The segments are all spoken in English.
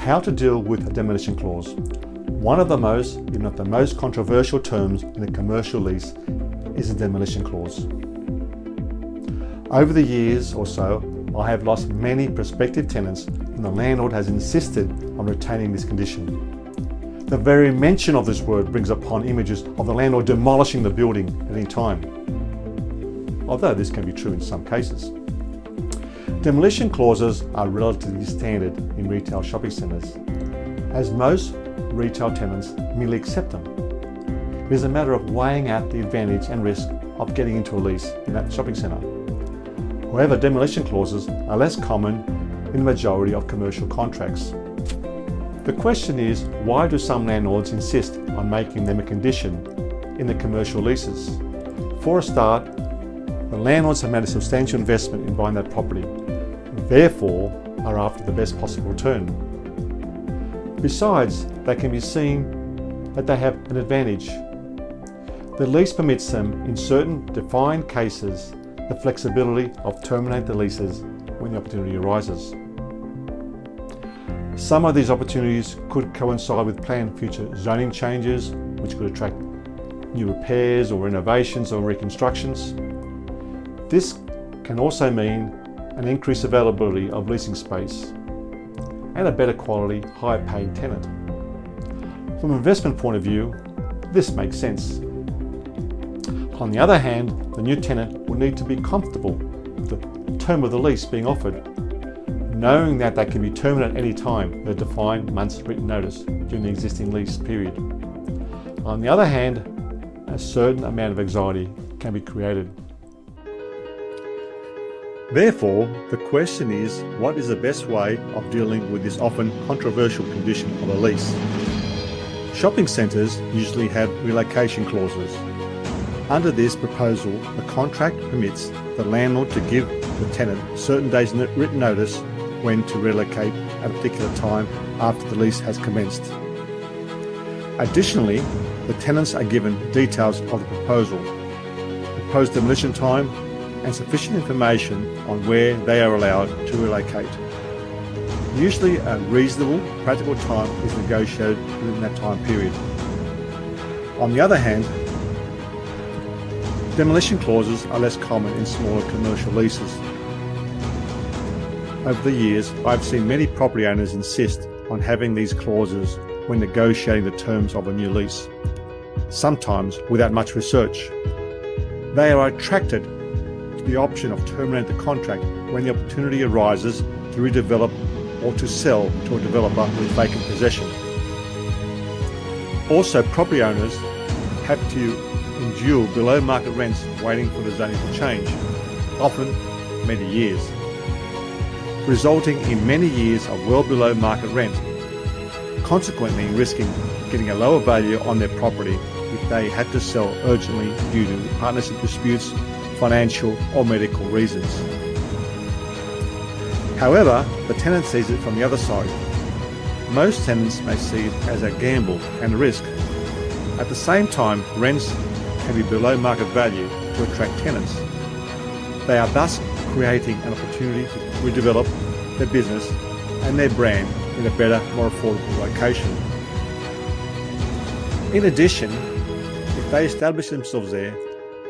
How to deal with a demolition clause. One of the most, if not the most controversial terms in a commercial lease is a demolition clause. Over the years or so, I have lost many prospective tenants when the landlord has insisted on retaining this condition. The very mention of this word brings upon images of the landlord demolishing the building at any time, although this can be true in some cases. Demolition clauses are relatively standard in retail shopping centres, as most retail tenants merely accept them. It is a matter of weighing out the advantage and risk of getting into a lease in that shopping centre. However, demolition clauses are less common in the majority of commercial contracts. The question is, why do some landlords insist on making them a condition in the commercial leases? For a start, the landlords have made a substantial investment in buying that property, therefore are after the best possible return. Besides, they can be seen that they have an advantage. The lease permits them, in certain defined cases, the flexibility of terminating the leases when the opportunity arises. Some of these opportunities could coincide with planned future zoning changes, which could attract new repairs or renovations or reconstructions. This can also mean an increased availability of leasing space and a better quality, higher paid tenant. From an investment point of view, this makes sense. On the other hand, the new tenant will need to be comfortable with the term of the lease being offered, knowing that they can be terminated at any time with a defined month's written notice during the existing lease period. On the other hand, a certain amount of anxiety can be created. Therefore, the question is, what is the best way of dealing with this often controversial condition of a lease? Shopping centres usually have relocation clauses. Under this proposal, the contract permits the landlord to give the tenant certain days' written notice when to relocate at a particular time after the lease has commenced. Additionally, the tenants are given details of the proposal, proposed demolition time, and sufficient information on where they are allowed to relocate. Usually a reasonable, practical time is negotiated within that time period. On the other hand, demolition clauses are less common in smaller commercial leases. Over the years, I've seen many property owners insist on having these clauses when negotiating the terms of a new lease, sometimes without much research. They are attracted to the option of terminating the contract when the opportunity arises to redevelop or to sell to a developer with vacant possession. Also, property owners have to endure below market rents waiting for the zoning to change, often many years, resulting in many years of well below market rent, consequently risking getting a lower value on their property if they had to sell urgently due to partnership disputes, financial or medical reasons. However, the tenant sees it from the other side. Most tenants may see it as a gamble and a risk. At the same time, rents can be below market value to attract tenants. They are thus creating an opportunity to redevelop their business and their brand in a better, more affordable location. In addition, if they establish themselves there,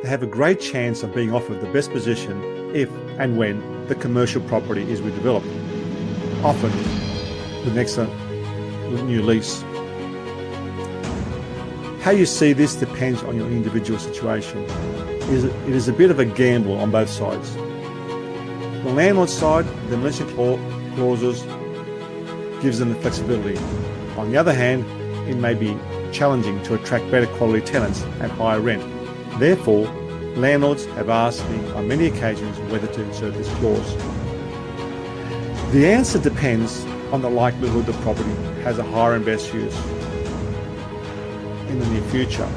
they have a great chance of being offered the best position if and when the commercial property is redeveloped, often the next new lease. How you see this depends on your individual situation. It is a bit of a gamble on both sides. On the landlord side, the demolition clauses gives them the flexibility. On the other hand, it may be challenging to attract better quality tenants at higher rent. Therefore, landlords have asked me on many occasions whether to insert this clause. The answer depends on the likelihood the property has a higher and best use in the near future.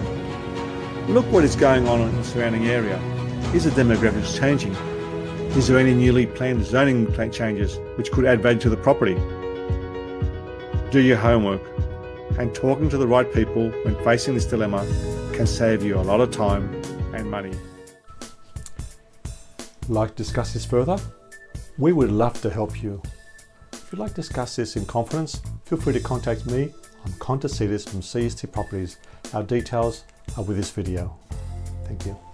Look what is going on in the surrounding area. Is the demographics changing? Is there any newly planned zoning changes which could add value to the property? Do your homework, and talking to the right people when facing this dilemma can save you a lot of time and money. Like to discuss this further? We would love to help you. you'd like to discuss this in confidence, feel free to contact me. I'm Contacetus from CST Properties. Our details are with this video. Thank you.